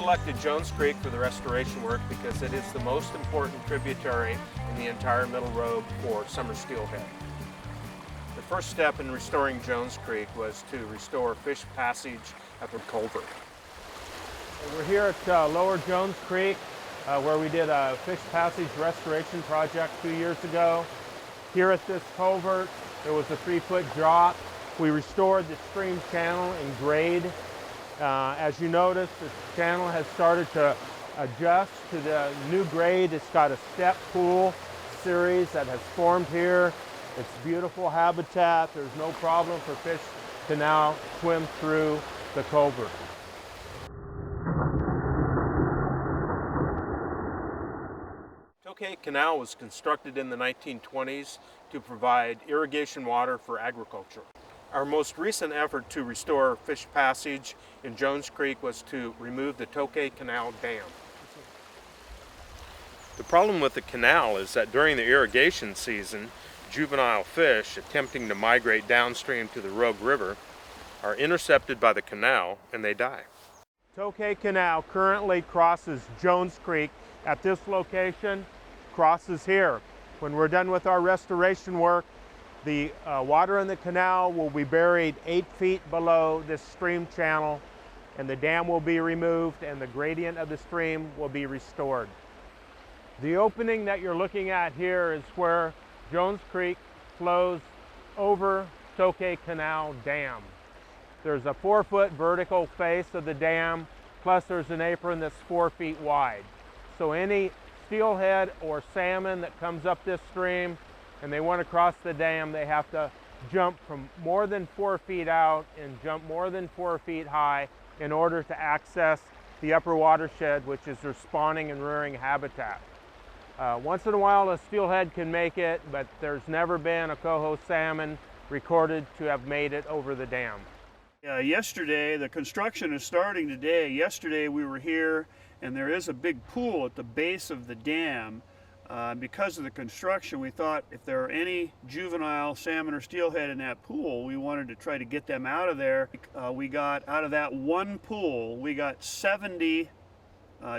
selected Jones Creek for the restoration work because it is the most important tributary in the entire Middle Road for summer steelhead. The first step in restoring Jones Creek was to restore fish passage at the culvert. We're here at Lower Jones Creek where we did a fish passage restoration project 2 years ago. Here at this culvert, there was a 3-foot drop. We restored the stream channel in grade. As you notice, the channel has started to adjust to the new grade. It's got a step pool series that has formed here. It's beautiful habitat. There's no problem for fish to now swim through the culvert. Tokay Canal was constructed in the 1920s to provide irrigation water for agriculture. Our most recent effort to restore fish passage in Jones Creek was to remove the Tokay Canal dam. The problem with the canal is that during the irrigation season, juvenile fish attempting to migrate downstream to the Rogue River are intercepted by the canal and they die. Tokay Canal currently crosses Jones Creek at this location, crosses here. When we're done with our restoration work, the water in the canal will be buried 8 feet below this stream channel, and the dam will be removed and the gradient of the stream will be restored. The opening that you're looking at here is where Jones Creek flows over Tokay Canal Dam. There's a 4-foot vertical face of the dam, plus there's an apron that's 4 feet wide. So any steelhead or salmon that comes up this stream and they want to cross the dam, they have to jump from more than 4 feet out and jump more than 4 feet high in order to access the upper watershed, which is their spawning and rearing habitat. Once in a while a steelhead can make it, but there's never been a coho salmon recorded to have made it over the dam. Yesterday, the construction is starting today. Yesterday we were here and there is a big pool at the base of the dam. Because of the construction, we thought if there are any juvenile salmon or steelhead in that pool, we wanted to try to get them out of there. We got out of that one pool, we got 70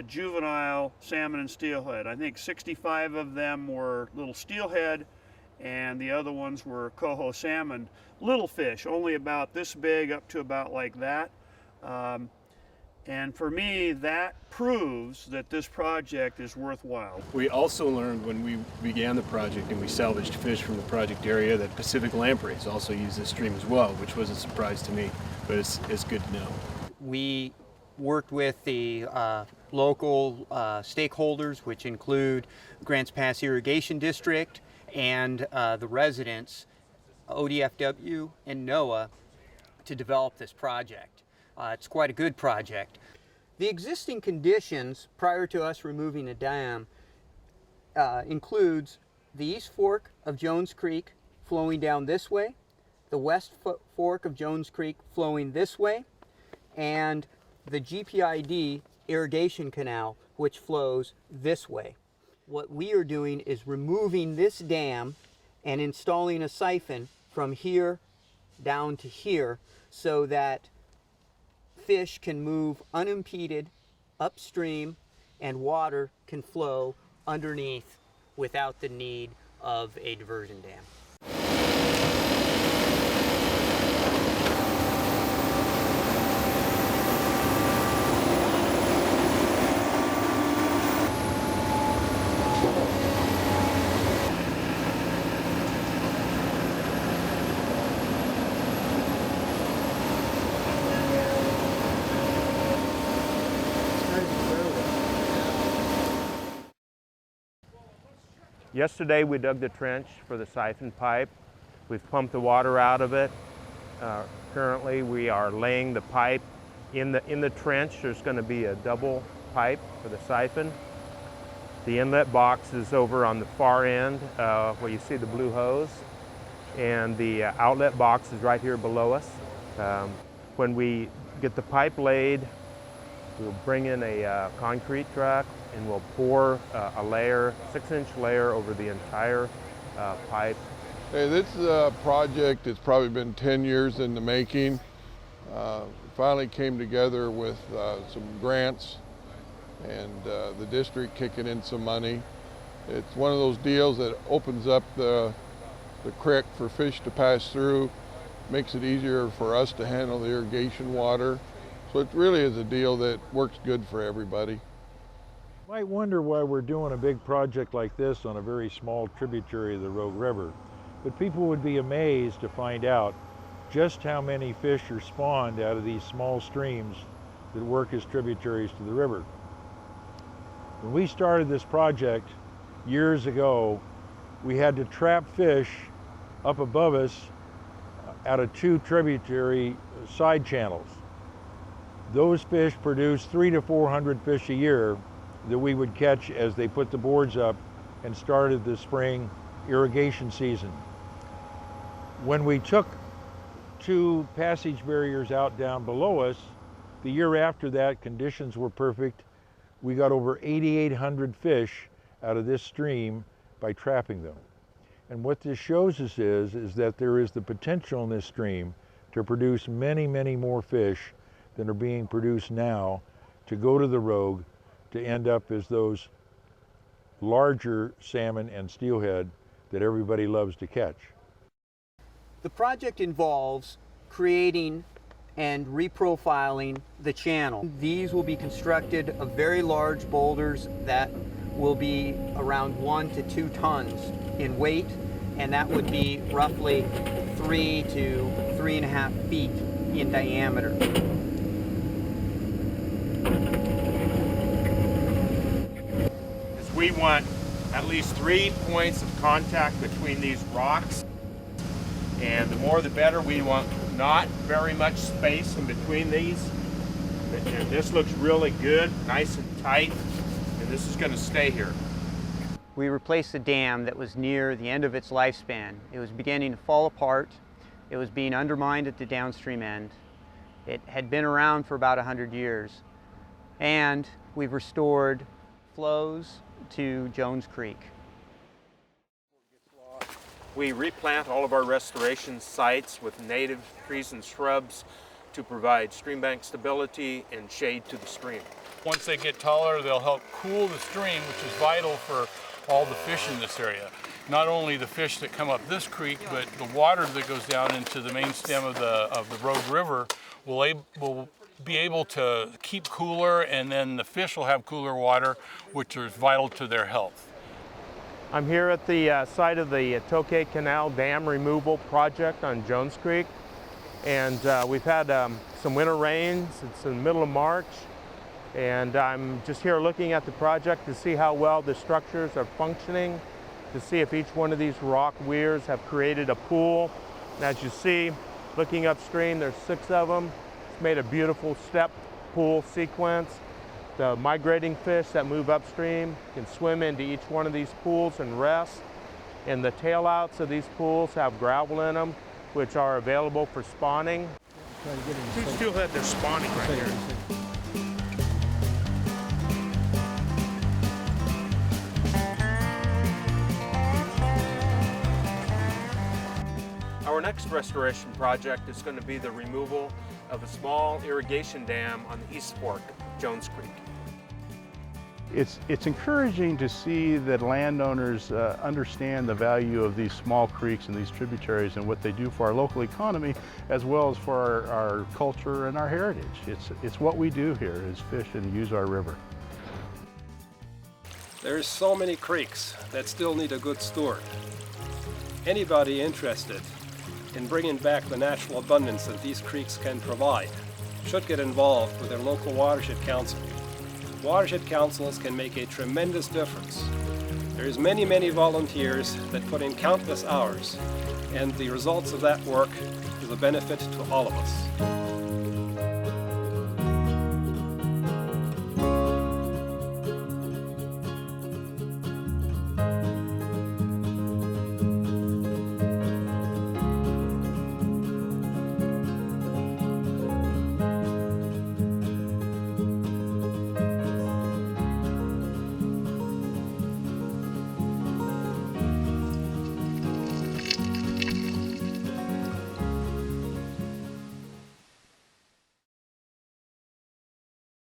juvenile salmon and steelhead. I think 65 of them were little steelhead and the other ones were coho salmon. Little fish, only about this big up to about like that. And for me, that proves that this project is worthwhile. We also learned when we began the project and we salvaged fish from the project area that Pacific lampreys also use this stream as well, which was a surprise to me, but it's good to know. We worked with the local stakeholders, which include Grants Pass Irrigation District and the residents, ODFW and NOAA, to develop this project. It's quite a good project. The existing conditions prior to us removing the dam includes the east fork of Jones Creek flowing down this way, the west fork of Jones Creek flowing this way, and the GPID irrigation canal, which flows this way. What we are doing is removing this dam and installing a siphon from here down to here so that fish can move unimpeded upstream and water can flow underneath without the need of a diversion dam. Yesterday we dug the trench for the siphon pipe. We've pumped the water out of it. Currently we are laying the pipe in the trench. There's going to be a double pipe for the siphon. The inlet box is over on the far end where you see the blue hose, and the outlet box is right here below us. When we get the pipe laid, we'll bring in a concrete truck and we'll pour a layer, 6-inch layer over the entire pipe. Hey, this is a project that's probably been 10 years in the making. Finally came together with some grants and the district kicking in some money. It's one of those deals that opens up the creek for fish to pass through, makes it easier for us to handle the irrigation water. So it really is a deal that works good for everybody. You might wonder why we're doing a big project like this on a very small tributary of the Rogue River, but people would be amazed to find out just how many fish are spawned out of these small streams that work as tributaries to the river. When we started this project years ago, we had to trap fish up above us out of 2 tributary side channels. Those fish produced 300 to 400 fish a year that we would catch as they put the boards up and started the spring irrigation season. When we took 2 passage barriers out down below us, the year after that, conditions were perfect. We got over 8,800 fish out of this stream by trapping them. And what this shows us is that there is the potential in this stream to produce many, many more fish than are being produced now, to go to the Rogue, to end up as those larger salmon and steelhead that everybody loves to catch. The project involves creating and reprofiling the channel. These will be constructed of very large boulders that will be around 1 to 2 tons in weight, and that would be roughly 3 to 3.5 feet in diameter. We want at least 3 points of contact between these rocks, and the more the better. We want not very much space in between these. And this looks really good, nice and tight, and this is going to stay here. We replaced the dam that was near the end of its lifespan. It was beginning to fall apart. It was being undermined at the downstream end. It had been around for about 100 years. And we've restored flows to Jones Creek. We replant all of our restoration sites with native trees and shrubs to provide stream bank stability and shade to the stream. Once they get taller, they'll help cool the stream, which is vital for all the fish in this area. Not only the fish that come up this creek, but the water that goes down into the main stem of the Rogue River will be able to keep cooler, and then the fish will have cooler water, which is vital to their health. I'm here at the site of the Tokay Canal dam removal project on Jones Creek, and we've had some winter rains. It's in the middle of March, and I'm just here looking at the project to see how well the structures are functioning, to see if each one of these rock weirs have created a pool. And as you see, looking upstream, there's 6 of them. It's made a beautiful step pool sequence. The migrating fish that move upstream can swim into each one of these pools and rest. And the tailouts of these pools have gravel in them, which are available for spawning. Two steelhead, they're spawning right here. Our next restoration project is going to be the removal of a small irrigation dam on the east fork of Jones Creek. It's encouraging to see that landowners understand the value of these small creeks and these tributaries and what they do for our local economy, as well as for our culture and our heritage. It's what we do here is fish and use our river. There's so many creeks that still need a good steward. Anybody interested in bringing back the natural abundance that these creeks can provide should get involved with their local watershed council. Watershed councils can make a tremendous difference. There's many, many volunteers that put in countless hours, and the results of that work is a benefit to all of us.